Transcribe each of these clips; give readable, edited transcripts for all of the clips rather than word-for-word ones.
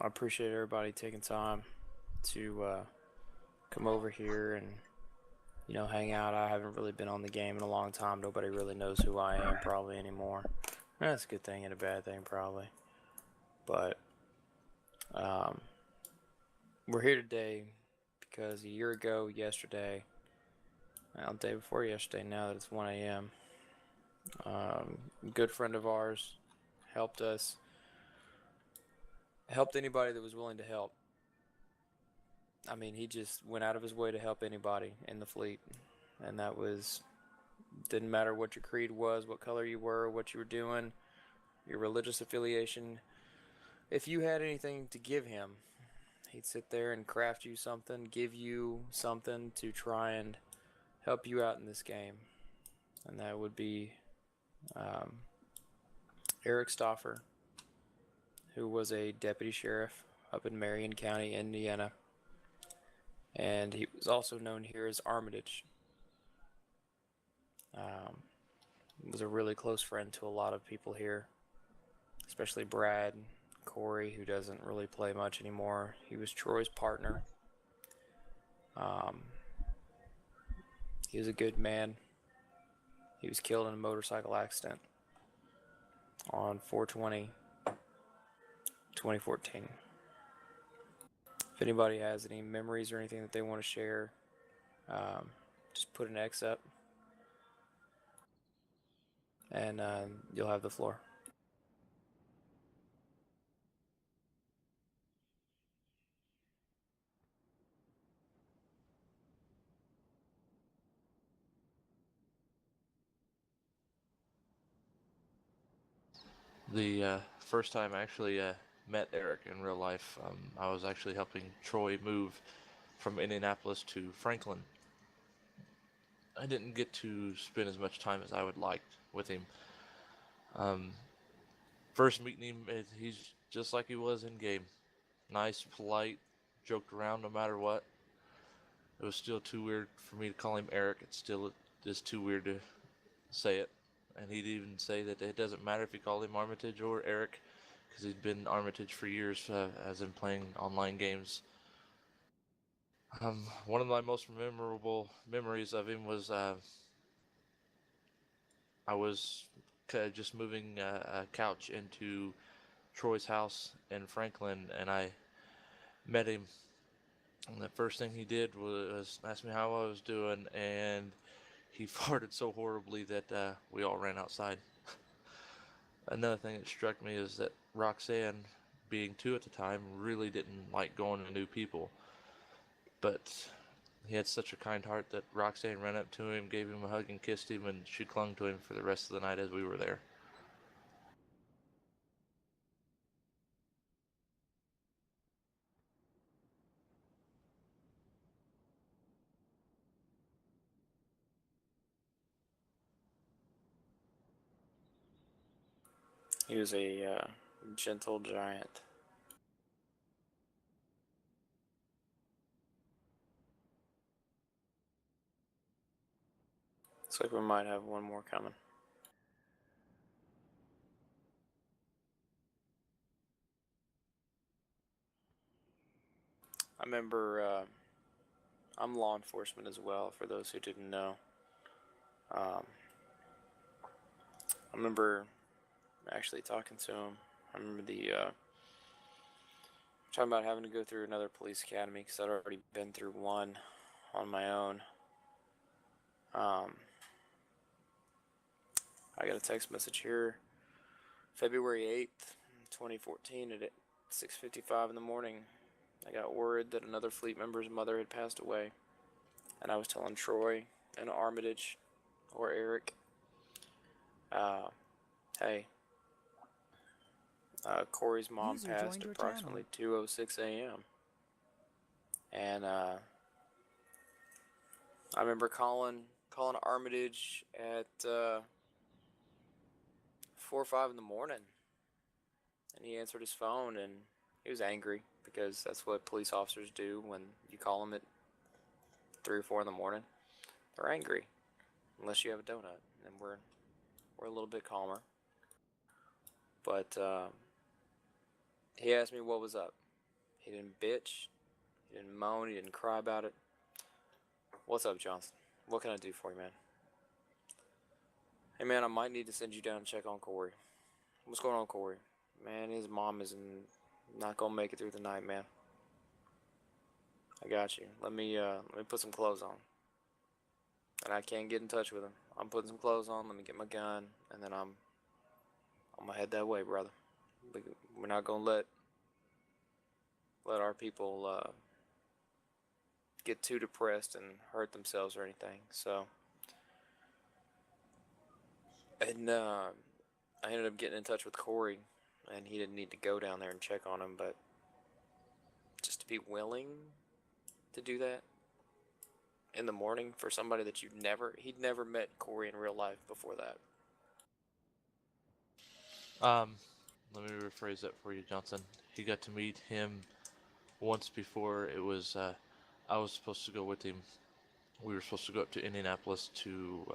I appreciate everybody taking time to come over here and hang out. I haven't really been on the game in a long time. Nobody really knows who I am probably anymore. That's a good thing and a bad thing probably. But um, we're here today because a year ago, yesterday, well, the day before yesterday, now that it's 1 a.m., a good friend of ours helped us, helped anybody that was willing to help. I mean, he just went out of his way to help anybody in the fleet, and that was didn't matter what your creed was, what color you were, what you were doing, your religious affiliation. If you had anything to give him, he'd sit there and craft you something, give you something to try and help you out in this game, and that would be um, Eric Stofer, who was a deputy sheriff up in Marion County, Indiana, and he was also known here as Armitage. Um, was a really close friend to a lot of people here, especially Brad, Corey, who doesn't really play much anymore. He was Troy's partner. Um, he was a good man. He was killed in a motorcycle accident on 4/20, 2014. If anybody has any memories or anything that they want to share, just put an X up and you'll have the floor. The first time I actually met Eric in real life, I was actually helping Troy move from Indianapolis to Franklin. I didn't get to spend as much time as I would like with him. Um, First meeting him, he's just like he was in game. Nice, polite, joked around no matter what. It was still too weird for me to call him Eric. It's still just too weird to say it. And he'd even say that it doesn't matter if you call him Armitage or Eric, because he'd been Armitage for years, as in playing online games. One of my most memorable memories of him was I was just moving a couch into Troy's house in Franklin, and I met him. And the first thing he did was ask me how I was doing, and he farted so horribly that we all ran outside. Another thing that struck me is that Roxanne, being 2 at the time, really didn't like going to new people. But he had such a kind heart that Roxanne ran up to him, gave him a hug, and kissed him, and she clung to him for the rest of the night as we were there. He was a gentle giant. Looks like we might have one more coming. I remember I'm law enforcement as well, for those who didn't know. Um, I remember actually talking to him. I remember talking about having to go through another police academy because I'd already been through one on my own. Um, I got a text message here, February 8th, 2014 at 6:55 in the morning. I got word that another fleet member's mother had passed away, and I was telling Troy and Armitage or Eric, uh, hey, Corey's mom User passed joined your channel. approximately 2:06 a.m. And I remember calling Armitage at 4 or 5 in the morning, and he answered his phone, and he was angry because that's what police officers do when you call them at 3 or 4 in the morning. They're angry, unless you have a donut, and we're a little bit calmer. But he asked me what was up, He didn't bitch. He didn't moan. He didn't cry about it. What's up, Johnson? What can I do for you, man? Hey, man, I might need to send you down and check on Corey. What's going on, Corey? Man, his mom is not gonna make it through the night, man. I got you. Let me put some clothes on. And I can't get in touch with him. I'm putting some clothes on. Let me get my gun, and then I'm gonna head that way, brother. We're not gonna let our people get too depressed and hurt themselves or anything. So, and I ended up getting in touch with Corey, and he didn't need to go down there and check on him, but just to be willing to do that in the morning for somebody that he'd never met Corey in real life before that. Let me rephrase that for you, Johnson. He got to meet him once before. It was I was supposed to go with him. We were supposed to go up to Indianapolis to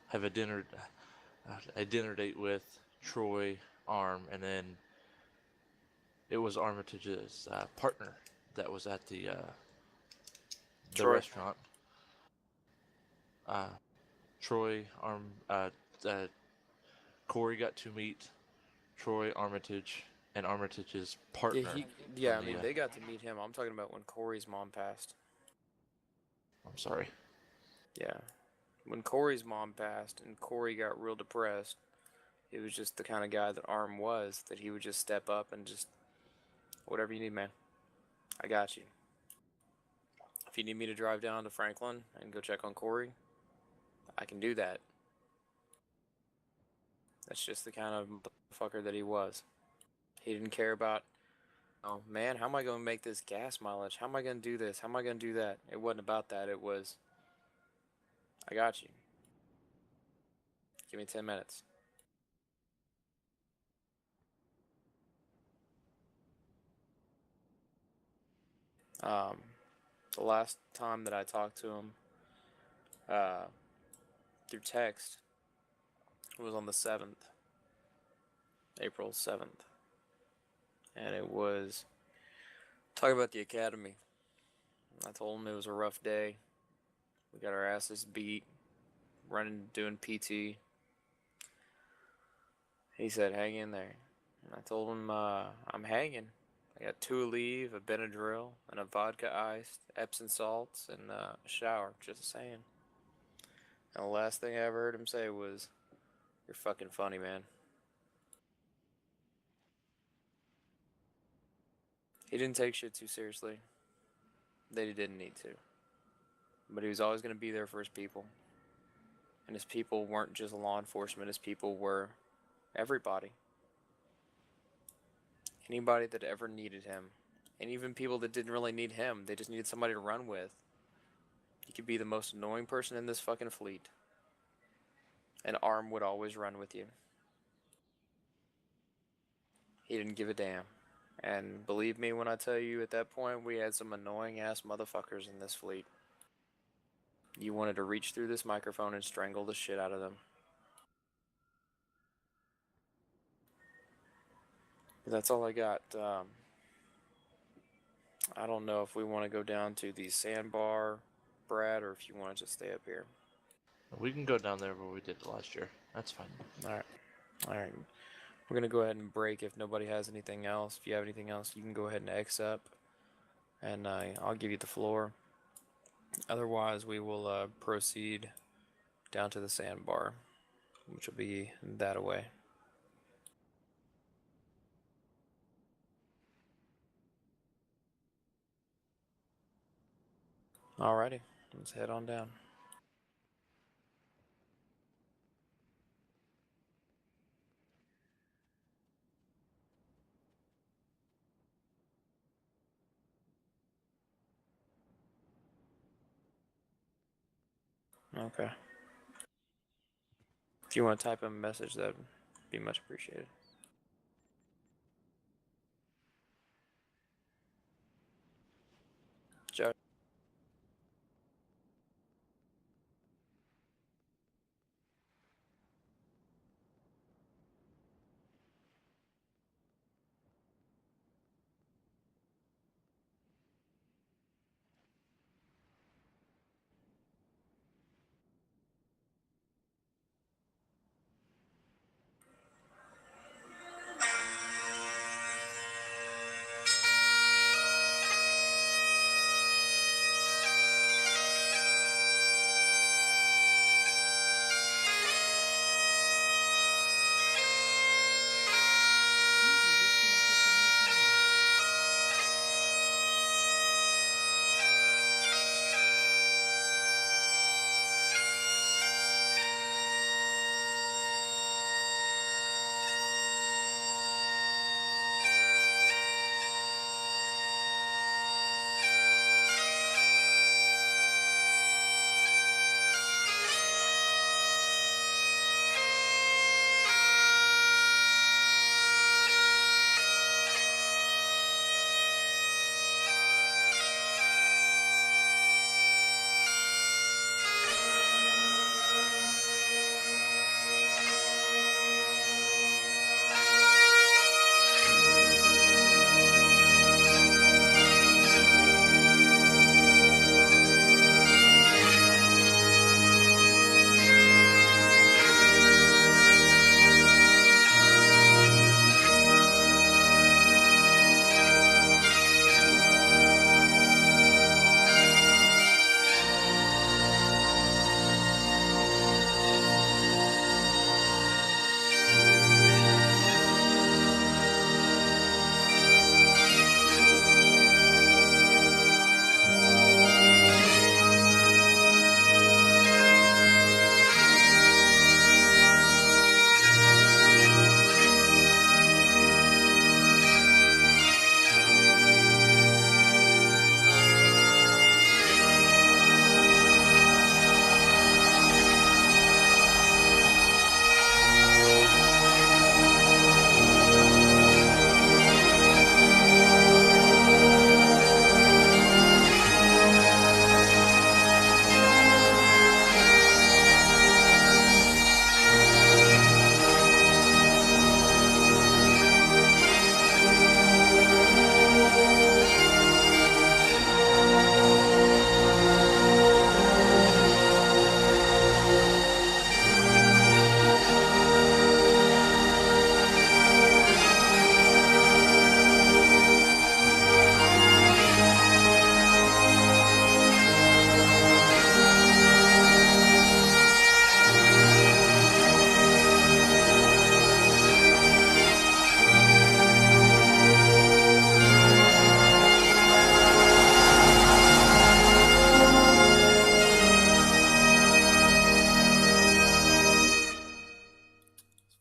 have a dinner date with Troy, Arm, and then it was Armatage's partner that was at the Troy. restaurant. Uh, Troy, Corey got to meet Troy Armitage and Armatage's Yeah, partner. I mean, they got to meet him. I'm talking about when Corey's mom passed. I'm sorry. Yeah. When Corey's mom passed and Corey got real depressed, he was just the kind of guy that Arm was, that he would just step up and just, whatever you need, man. I got you. If you need me to drive down to Franklin and go check on Corey, I can do that. That's just the kind of fucker that he was. He didn't care about, oh man, how am I going to make this gas mileage? How am I going to do this? How am I going to do that? It wasn't about that. It was, I got you. Give me 10 minutes. Um, the last time that I talked to him uh, through text was on the 7th, April 7th. And it was talking about the academy. I told him it was a rough day. We got our asses beat, running, doing PT. He said, hang in there. And I told him, I'm hanging. I got 2 Aleve, a Benadryl, and a vodka iced, Epsom salts, and a shower, just saying. And the last thing I ever heard him say was, you're fucking funny, man. He didn't take shit too seriously. That he didn't need to. But he was always going to be there for his people. And his people weren't just law enforcement, his people were everybody. Anybody that ever needed him. And even people that didn't really need him, they just needed somebody to run with. You could be the most annoying person in this fucking fleet. And Arm would always run with you. He didn't give a damn. And believe me when I tell you, at that point, we had some annoying ass motherfuckers in this fleet. You wanted to reach through this microphone and strangle the shit out of them. That's all I got. I don't know if we want to go down to the sandbar, Brad, or if you want to just stay up here. We can go down there where we did last year. That's fine. Alright. Alright. We're going to go ahead and break if nobody has anything else. If you have anything else, you can go ahead and X up. And I'll give you the floor. Otherwise, we will proceed down to the sandbar, which will be that away. Alrighty. Let's head on down. Okay. If you want to type a message, that would be much appreciated. Joe.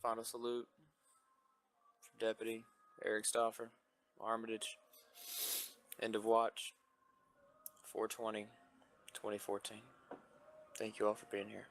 Final salute for Deputy Eric Stofer, Armitage. End of watch, 4/20/2014. Thank you all for being here.